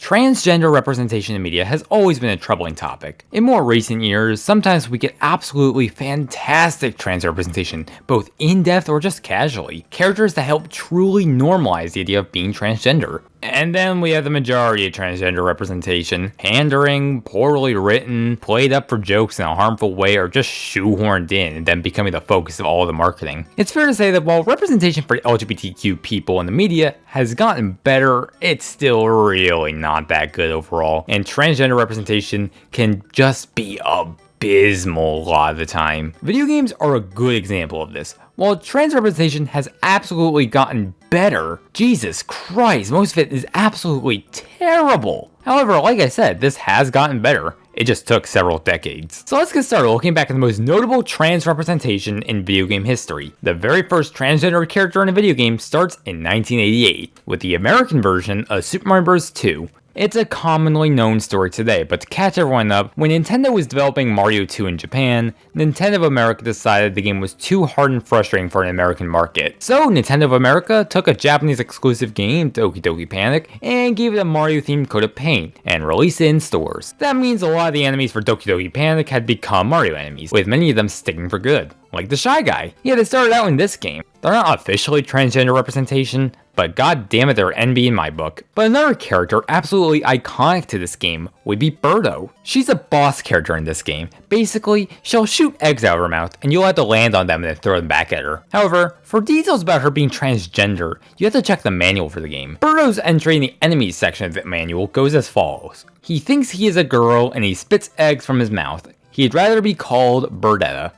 Transgender representation in media has always been a troubling topic. In more recent years, sometimes we get absolutely fantastic trans representation, both in-depth or just casually. Characters that help truly normalize the idea of being transgender. And then we have the majority of transgender representation, pandering, poorly written, played up for jokes in a harmful way, or just shoehorned in and then becoming the focus of all the marketing. It's fair to say that while representation for LGBTQ people in the media has gotten better, it's still really not that good overall, and transgender representation can just be abysmal a lot of the time. Video games are a good example of this. While trans representation has absolutely gotten better, Jesus Christ, most of it is absolutely terrible. However, like I said, this has gotten better. It just took several decades. So let's get started looking back at the most notable trans representation in video game history. The very first transgender character in a video game starts in 1988, with the American version of Super Mario Bros. 2. It's a commonly known story today, but to catch everyone up, when Nintendo was developing Mario 2 in Japan, Nintendo of America decided the game was too hard and frustrating for an American market. So Nintendo of America took a Japanese exclusive game, Doki Doki Panic, and gave it a Mario themed coat of paint, and released it in stores. That means a lot of the enemies for Doki Doki Panic had become Mario enemies, with many of them sticking for good. Like the Shy Guy. Yeah, they started out in this game. They're not officially transgender representation, but god damn it, they're NB in my book. But another character absolutely iconic to this game would be Birdo. She's a boss character in this game. Basically, she'll shoot eggs out of her mouth, and you'll have to land on them and then throw them back at her. However, for details about her being transgender, you have to check the manual for the game. Birdo's entry in the enemies section of the manual goes as follows. He thinks he is a girl, and he spits eggs from his mouth. He'd rather be called Birdetta.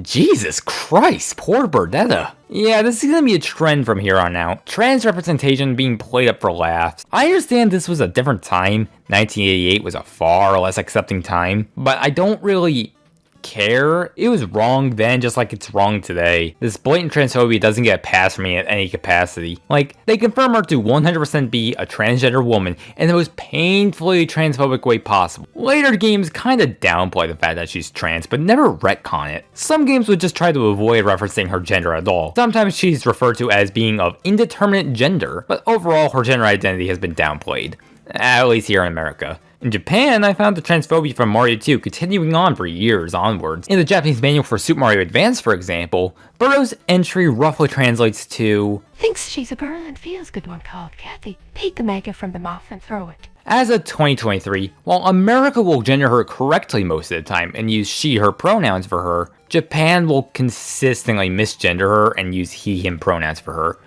Jesus Christ, poor Birdetta. Yeah, this is gonna be a trend from here on out. Trans representation being played up for laughs. I understand this was a different time. 1988 was a far less accepting time, but I don't really care. It was wrong then, just like it's wrong today. This blatant transphobia doesn't get a pass from me at any capacity. Like, they confirm her to 100% be a transgender woman in the most painfully transphobic way possible. Later games kinda downplay the fact that she's trans, but never retcon it. Some games would just try to avoid referencing her gender at all. Sometimes she's referred to as being of indeterminate gender, but overall her gender identity has been downplayed. At least here in America. In Japan, I found the transphobia from Mario 2 continuing on for years onwards. In the Japanese manual for Super Mario Advance, for example, Birdo's entry roughly translates to, thinks she's a girl and feels good one called Kathy. Take the mega from the mouth and throw it. As of 2023, while America will gender her correctly most of the time and use she/her pronouns for her, Japan will consistently misgender her and use he/him pronouns for her.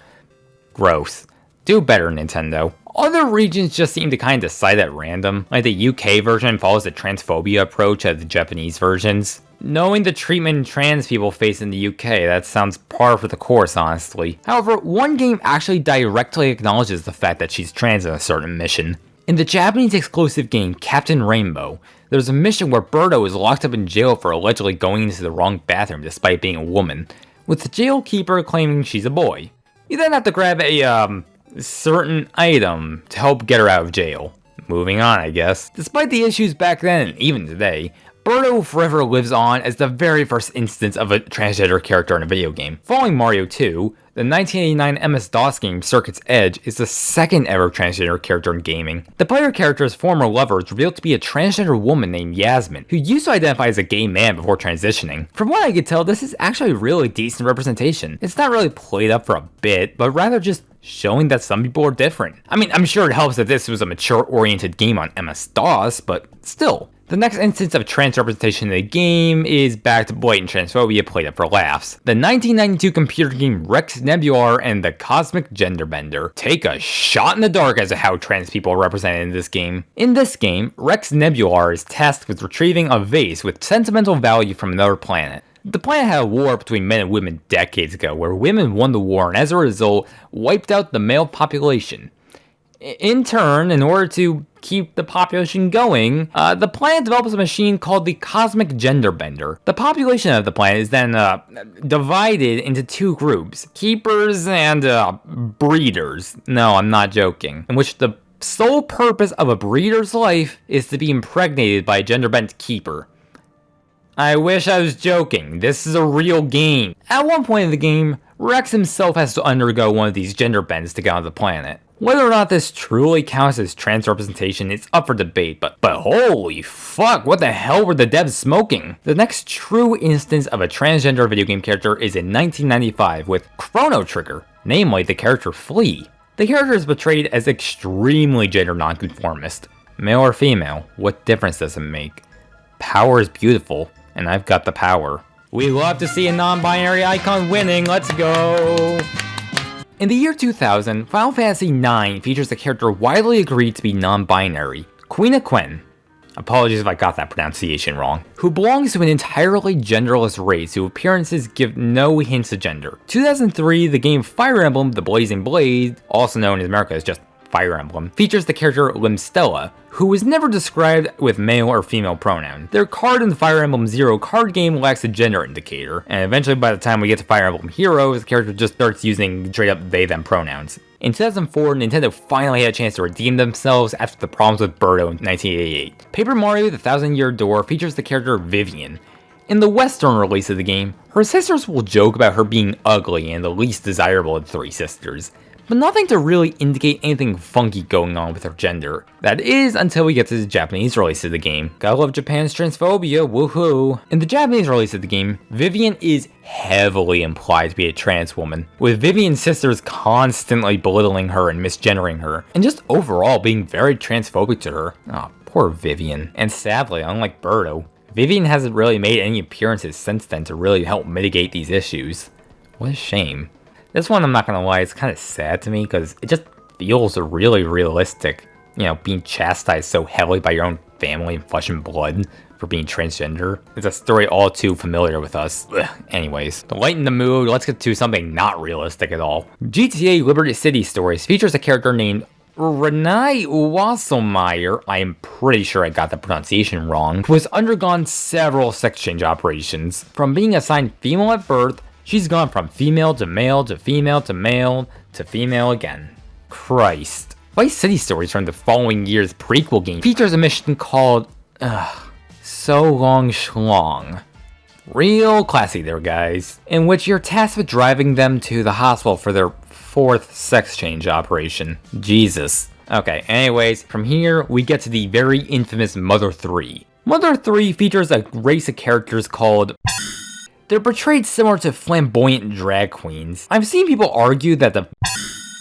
Gross. Do better, Nintendo. Other regions just seem to kind of decide at random, like the UK version follows the transphobia approach of the Japanese versions. Knowing the treatment trans people face in the UK, that sounds par for the course, honestly. However, one game actually directly acknowledges the fact that she's trans in a certain mission. In the Japanese exclusive game Captain Rainbow, there's a mission where Birdo is locked up in jail for allegedly going into the wrong bathroom despite being a woman, with the jail keeper claiming she's a boy. You then have to grab a, certain item to help get her out of jail. Moving on, I guess. Despite the issues back then and even today, Birdo forever lives on as the very first instance of a transgender character in a video game. Following Mario 2, the 1989 MS-DOS game Circuit's Edge is the second ever transgender character in gaming. The player character's former lover is revealed to be a transgender woman named Yasmin, who used to identify as a gay man before transitioning. From what I could tell, this is actually really decent representation. It's not really played up for a bit, but rather just showing that some people are different. I mean, I'm sure it helps that this was a mature-oriented game on MS-DOS, but still. The next instance of trans representation in the game is back to blatant transphobia played up for laughs. The 1992 computer game Rex Nebular and the Cosmic Gender Bender take a shot in the dark as to how trans people are represented in this game. In this game, Rex Nebular is tasked with retrieving a vase with sentimental value from another planet. The planet had a war between men and women decades ago, where women won the war and as a result, wiped out the male population. In turn, in order to keep the population going, the planet develops a machine called the Cosmic Gender Bender. The population of the planet is then divided into two groups, keepers and breeders. No, I'm not joking. In which the sole purpose of a breeder's life is to be impregnated by a gender-bent keeper. I wish I was joking. This is a real game. At one point in the game, Rex himself has to undergo one of these gender bends to get on the planet. Whether or not this truly counts as trans representation is up for debate, but holy fuck, what the hell were the devs smoking? The next true instance of a transgender video game character is in 1995 with Chronotrigger, namely the character Flea. The character is portrayed as extremely gender nonconformist. Male or female, what difference does it make? Power is beautiful, and I've got the power. We love to see a non-binary icon winning, let's go! In the year 2000, Final Fantasy IX features a character widely agreed to be non-binary, Queen Quen. Apologies if I got that pronunciation wrong. Who belongs to an entirely genderless race whose appearances give no hints of gender. 2003, the game Fire Emblem The Blazing Blade, also known in America as just Fire Emblem, features the character Limstella, who is never described with male or female pronouns. Their card in the Fire Emblem Zero card game lacks a gender indicator, and eventually by the time we get to Fire Emblem Heroes, the character just starts using straight up they-them pronouns. In 2004, Nintendo finally had a chance to redeem themselves after the problems with Birdo in 1988. Paper Mario The Thousand Year Door features the character Vivian. In the Western release of the game, her sisters will joke about her being ugly and the least desirable of the three sisters, but nothing to really indicate anything funky going on with her gender. That is, until we get to the Japanese release of the game. Gotta love Japan's transphobia, woohoo! In the Japanese release of the game, Vivian is heavily implied to be a trans woman, with Vivian's sisters constantly belittling her and misgendering her, and just overall being very transphobic to her. Aw, poor Vivian. And sadly, unlike Birdo, Vivian hasn't really made any appearances since then to really help mitigate these issues. What a shame. This one, I'm not gonna lie, it's kind of sad to me because it just feels really realistic. You know, being chastised so heavily by your own family and flesh and blood for being transgender. It's a story all too familiar with us. Ugh. Anyways, to lighten the mood, let's get to something not realistic at all. GTA Liberty City Stories features a character named Renee Wasselmeyer, I am pretty sure I got the pronunciation wrong, who has undergone several sex change operations. From being assigned female at birth, she's gone from female to male to female to male to female again. Christ. Vice City Stories from the following year's prequel game features a mission called, So Long Schlong. Real classy there, guys. In which you're tasked with driving them to the hospital for their 4th sex change operation. Jesus. Okay, anyways, from here, we get to the very infamous Mother 3. Mother 3 features a race of characters called... They're portrayed similar to flamboyant drag queens. I've seen people argue that the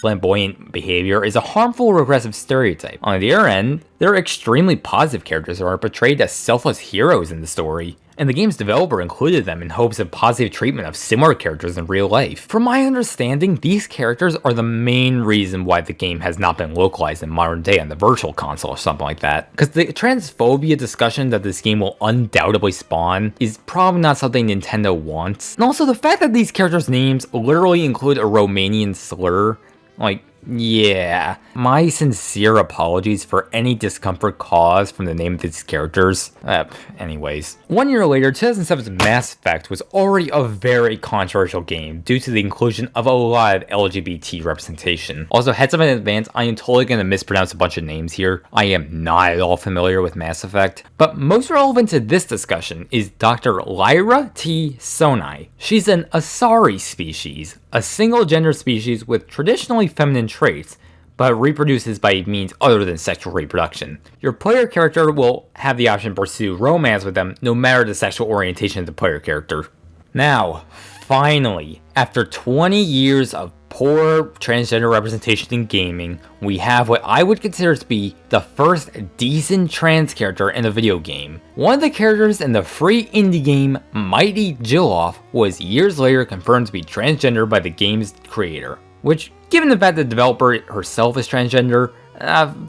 flamboyant behavior is a harmful regressive stereotype. On the other end, they're extremely positive characters who are portrayed as selfless heroes in the story, and the game's developer included them in hopes of positive treatment of similar characters in real life. From my understanding, these characters are the main reason why the game has not been localized in modern day on the virtual console or something like that. Because the transphobia discussion that this game will undoubtedly spawn is probably not something Nintendo wants. And also the fact that these characters' names literally include a Romanian slur, like, yeah. My sincere apologies for any discomfort caused from the name of these characters. Anyways. 1 year later, 2007's Mass Effect was already a very controversial game due to the inclusion of a lot of LGBT representation. Also, heads up in advance, I am totally going to mispronounce a bunch of names here. I am not at all familiar with Mass Effect. But most relevant to this discussion is Dr. Lyra T. Sonai. She's an Asari species, a single gender species with traditionally feminine traits, but reproduces by means other than sexual reproduction. Your player character will have the option to pursue romance with them no matter the sexual orientation of the player character. Now, finally, after 20 years of poor transgender representation in gaming, we have what I would consider to be the first decent trans character in a video game. One of the characters in the free indie game Mighty Jilloff was years later confirmed to be transgender by the game's creator. Which, given the fact that the developer herself is transgender,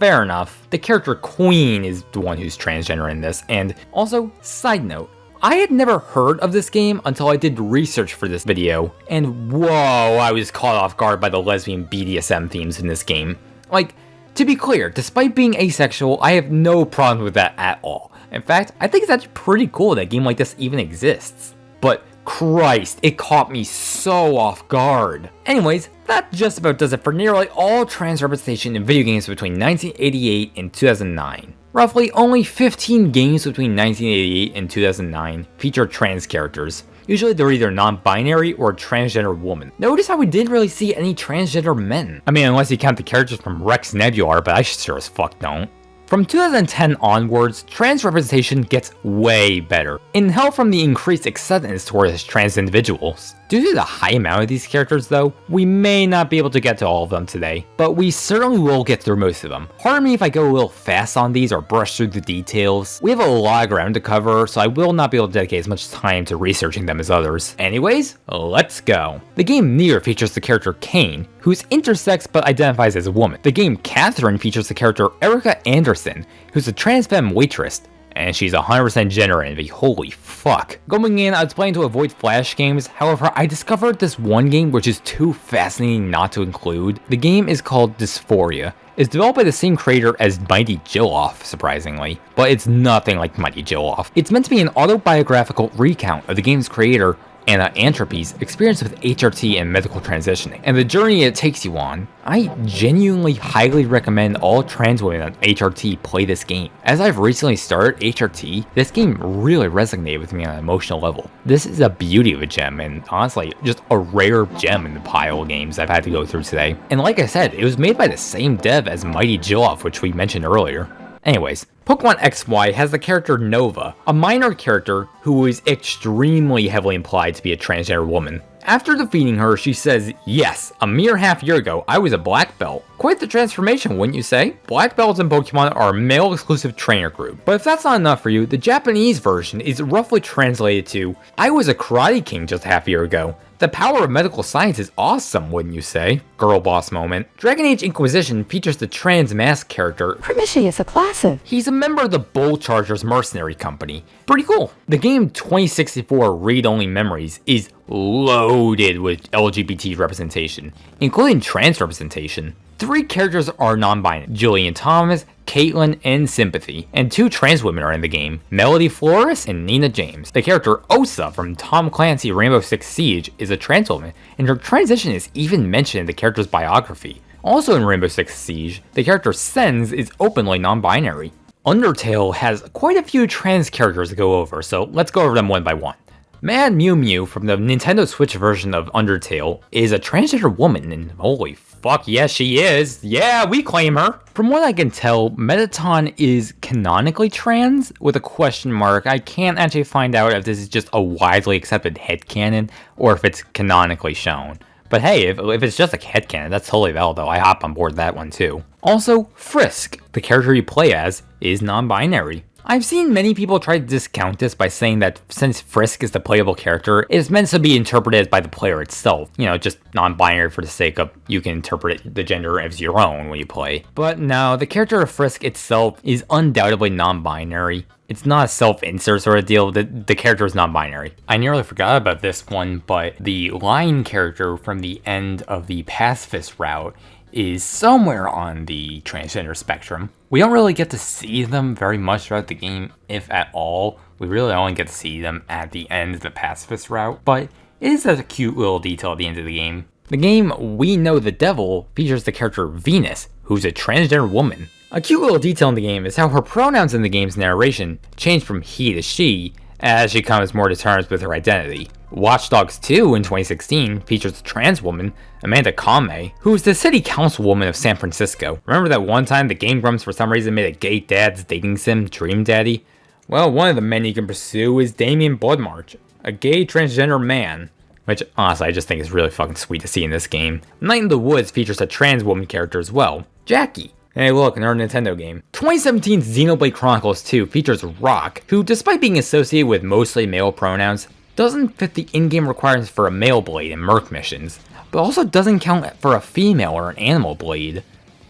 fair enough. The character Queen is the one who's transgender in this, and also, side note, I had never heard of this game until I did research for this video, and whoa, I was caught off guard by the lesbian BDSM themes in this game. Like, to be clear, despite being asexual, I have no problem with that at all. In fact, I think it's actually pretty cool that a game like this even exists. But Christ, it caught me so off guard. Anyways, that just about does it for nearly all trans representation in video games between 1988 and 2009. Roughly only 15 games between 1988 and 2009 feature trans characters. Usually they're either non-binary or a transgender woman. Notice how we didn't really see any transgender men. I mean, unless you count the characters from Rex Nebular, but I sure as fuck don't. From 2010 onwards, trans representation gets way better, and help from the increased acceptance towards trans individuals. Due to the high amount of these characters though, we may not be able to get to all of them today, but we certainly will get through most of them. Pardon me if I go a little fast on these or brush through the details. We have a lot of ground to cover, so I will not be able to dedicate as much time to researching them as others. Anyways, let's go. The game Nier features the character Kane, who's intersex but identifies as a woman. The game Catherine features the character Erica Anderson, who's a trans femme waitress, and she's 100% gender envy, holy fuck. Going in, I was planning to avoid Flash games, however, I discovered this one game which is too fascinating not to include. The game is called Dysphoria. It's developed by the same creator as Mighty Jill-Off, surprisingly, but it's nothing like Mighty Jill-Off. It's meant to be an autobiographical recount of the game's creator, Anna Antropy's experience with HRT and medical transitioning, and the journey it takes you on. I genuinely highly recommend all trans women on HRT play this game. As I've recently started HRT, this game really resonated with me on an emotional level. This is a beauty of a gem, and honestly, just a rare gem in the pile of games I've had to go through today. And like I said, it was made by the same dev as Mighty Jill-Off, which we mentioned earlier. Anyways, Pokemon XY has the character Nova, a minor character who is extremely heavily implied to be a transgender woman. After defeating her, she says, "Yes, a mere half year ago, I was a black belt." Quite the transformation, wouldn't you say? Black belts in Pokemon are a male-exclusive trainer group. But if that's not enough for you, the Japanese version is roughly translated to, "I was a karate king just half a year ago." The power of medical science is awesome, wouldn't you say? Girl boss moment. Dragon Age Inquisition features the trans mask character. Prometheus a classic. He's a member of the Bull Chargers mercenary company. Pretty cool. The game 2064 Read-Only Memories is loaded with LGBT representation, including trans representation. 3 characters are non-binary: Julian Thomas, Caitlin, and Sympathy, and 2 trans women are in the game: Melody Flores and Nina James. The character Osa from Tom Clancy Rainbow Six Siege is a trans woman, and her transition is even mentioned in the character's biography. Also in Rainbow Six Siege, the character Sens is openly non-binary. Undertale has quite a few trans characters to go over, so let's go over them one by one. Mad Mew Mew from the Nintendo Switch version of Undertale is a transgender woman, and holy fuck yes she is. Yeah, we claim her. From what I can tell, Mettaton is canonically trans, with a question mark. I can't actually find out if this is just a widely accepted headcanon, or if it's canonically shown. But hey, if it's just a headcanon, that's totally valid though. I hop on board that one too. Also, Frisk, the character you play as, is non-binary. I've seen many people try to discount this by saying that since Frisk is the playable character, it is meant to be interpreted by the player itself. You know, just non-binary for the sake of you can interpret the gender as your own when you play. But no, the character of Frisk itself is undoubtedly non-binary. It's not a self-insert sort of deal, the character is non-binary. I nearly forgot about this one, but the Lion character from the end of the Pacifist route is somewhere on the transgender spectrum. We don't really get to see them very much throughout the game, if at all. We really only get to see them at the end of the Pacifist route, but it is a cute little detail at the end of the game. The game We Know the Devil features the character Venus, who's a transgender woman. A cute little detail in the game is how her pronouns in the game's narration change from he to she as she comes more to terms with her identity. Watch Dogs 2 in 2016 features a trans woman, Amanda Kame, who is the city councilwoman of San Francisco. Remember that one time the Game Grumps for some reason made a gay dad's dating sim Dream Daddy? Well, one of the men you can pursue is Damien Bloodmarch, a gay transgender man. Which, honestly, I just think is really fucking sweet to see in this game. Night in the Woods features a trans woman character as well, Jackie. Hey look, another Nintendo game. 2017's Xenoblade Chronicles 2 features Rock, who despite being associated with mostly male pronouns, doesn't fit the in-game requirements for a male blade in Merc missions, but also doesn't count for a female or an animal blade.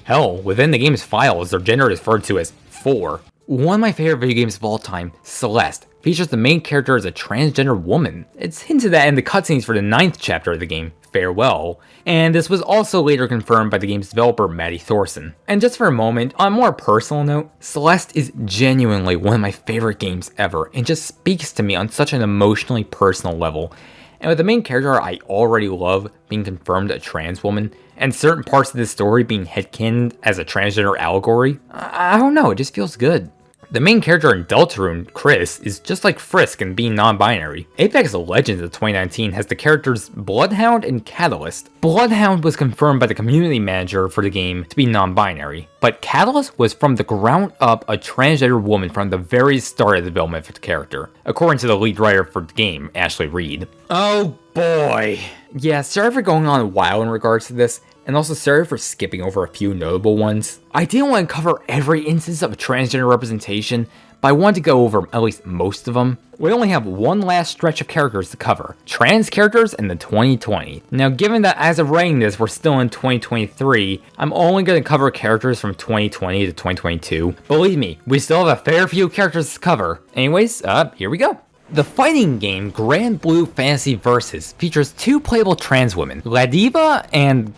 Hell, within the game's files, their gender is referred to as 4. One of my favorite video games of all time, Celeste, features the main character as a transgender woman. It's hinted at in the cutscenes for the 9th chapter of the game, Farewell, and this was also later confirmed by the game's developer Maddie Thorson. And just for a moment, on a more personal note, Celeste is genuinely one of my favorite games ever, and just speaks to me on such an emotionally personal level. And with the main character I already love being confirmed a trans woman, and certain parts of this story being headcanoned as a transgender allegory, I don't know, it just feels good. The main character in Deltarune, Chris, is just like Frisk in being non-binary. Apex Legends of 2019 has the characters Bloodhound and Catalyst. Bloodhound was confirmed by the community manager for the game to be non-binary, but Catalyst was from the ground up a transgender woman from the very start of the development for the character, according to the lead writer for the game, Ashley Reed. Oh boy. Yeah, sorry for going on a while in regards to this, and also sorry for skipping over a few notable ones. I didn't want to cover every instance of transgender representation, but I wanted to go over at least most of them. We only have one last stretch of characters to cover, trans characters in the 2020. Now given that as of writing this we're still in 2023, I'm only going to cover characters from 2020 to 2022. Believe me, we still have a fair few characters to cover. Anyways, here we go. The fighting game Grand Blue Fantasy Versus features two playable trans women, Ladiva and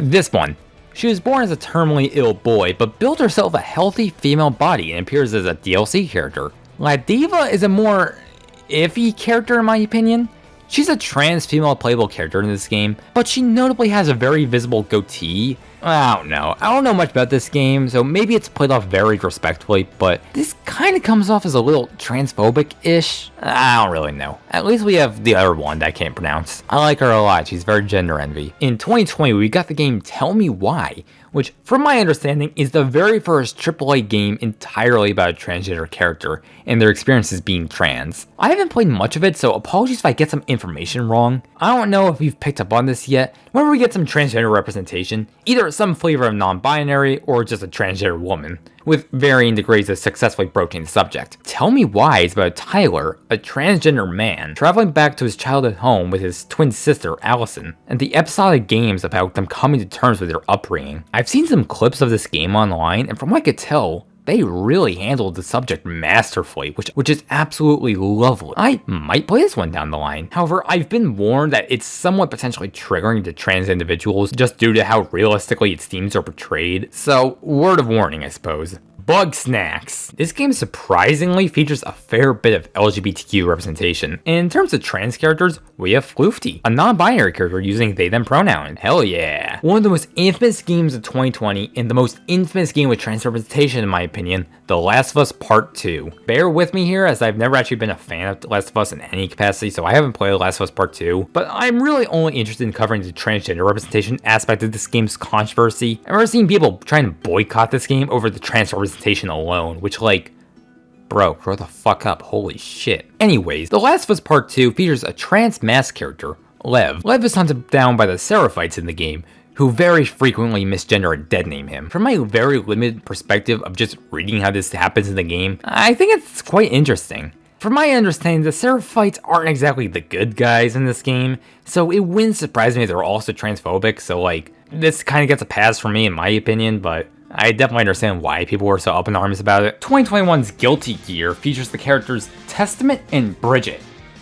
this one. She was born as a terminally ill boy, but built herself a healthy female body and appears as a DLC character. Ladiva is a more iffy character in my opinion. She's a trans female playable character in this game, but she notably has a very visible goatee. I don't know much about this game, so maybe it's played off very respectfully, but this kind of comes off as a little transphobic-ish. I don't really know. At least we have the other one that I can't pronounce. I like her a lot, she's very gender envy. In 2020, we got the game Tell Me Why, which, from my understanding, is the very first AAA game entirely about a transgender character and their experiences being trans. I haven't played much of it, so apologies if I get some information wrong. I don't know if you've picked up on this yet. Whenever we get some transgender representation, either some flavor of non-binary or just a transgender woman, with varying degrees of successfully broaching the subject. Tell Me Why is about Tyler, a transgender man, traveling back to his childhood home with his twin sister, Allison, and the episodic games about them coming to terms with their upbringing. I've seen some clips of this game online, and from what I could tell, they really handled the subject masterfully, which is absolutely lovely. I might play this one down the line. However, I've been warned that it's somewhat potentially triggering to trans individuals just due to how realistically its themes are portrayed, so word of warning I suppose. Bug Snacks. This game surprisingly features a fair bit of LGBTQ representation. In terms of trans characters, we have Floofty, a non-binary character using they/them pronouns. Hell yeah. One of the most infamous games of 2020 and the most infamous game with trans representation in my opinion, The Last of Us Part 2. Bear with me here as I've never actually been a fan of The Last of Us in any capacity, so I haven't played The Last of Us Part 2, but I'm really only interested in covering the transgender representation aspect of this game's controversy. I've ever seen people trying to boycott this game over the trans representation alone, which like, bro, grow the fuck up, holy shit. Anyways, The Last of Us Part 2 features a trans masked character, Lev. Lev is hunted down by the Seraphites in the game, who very frequently misgender and deadname him. From my very limited perspective of just reading how this happens in the game, I think it's quite interesting. From my understanding, the Seraphites aren't exactly the good guys in this game, so it wouldn't surprise me if they're also transphobic, so like, this kind of gets a pass from me in my opinion, but I definitely understand why people were so up in arms about it. 2021's Guilty Gear features the characters Testament and Bridget,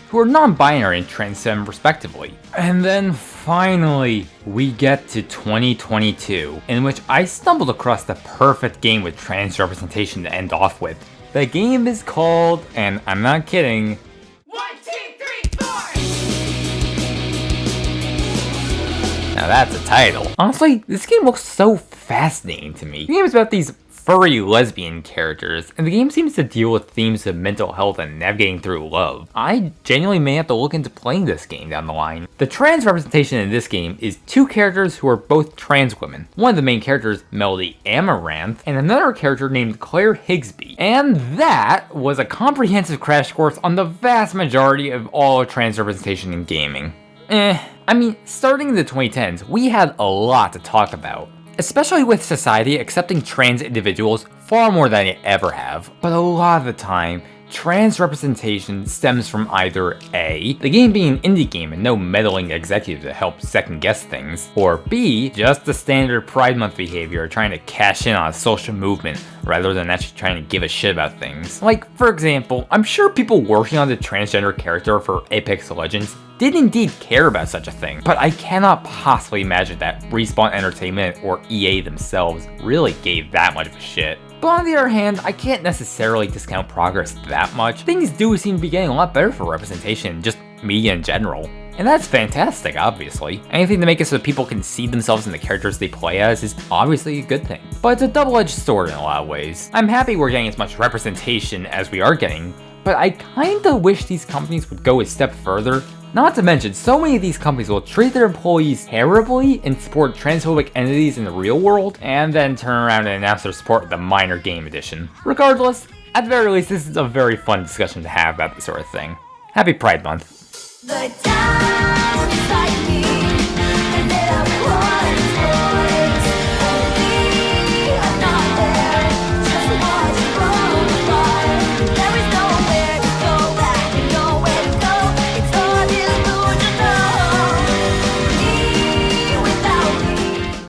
who are non-binary and transcend respectively. And then finally, we get to 2022, in which I stumbled across the perfect game with trans representation to end off with. The game is called, and I'm not kidding, 1, 2, 3, 4! Now that's a title. Honestly, this game looks so fascinating to me. The game is about these furry lesbian characters, and the game seems to deal with themes of mental health and navigating through love. I genuinely may have to look into playing this game down the line. The trans representation in this game is two characters who are both trans women. One of the main characters, Melody Amaranth, and another character named Claire Higsby. And that was a comprehensive crash course on the vast majority of all trans representation in gaming. I mean, starting in the 2010s, we had a lot to talk about. Especially with society accepting trans individuals far more than they ever have. But a lot of the time, trans representation stems from either A, the game being an indie game and no meddling executive to help second guess things, or B, just the standard Pride Month behavior trying to cash in on a social movement rather than actually trying to give a shit about things. Like, for example, I'm sure people working on the transgender character for Apex Legends did indeed care about such a thing, but I cannot possibly imagine that Respawn Entertainment or EA themselves really gave that much of a shit. But on the other hand, I can't necessarily discount progress that much. Things do seem to be getting a lot better for representation, just media in general. And that's fantastic, obviously. Anything to make it so people can see themselves in the characters they play as is obviously a good thing. But it's a double-edged sword in a lot of ways. I'm happy we're getting as much representation as we are getting, but I kinda wish these companies would go a step further. Not to mention, so many of these companies will treat their employees terribly and support transphobic entities in the real world, and then turn around and announce their support with a minor game edition. Regardless, at the very least, this is a very fun discussion to have about this sort of thing. Happy Pride Month. The downside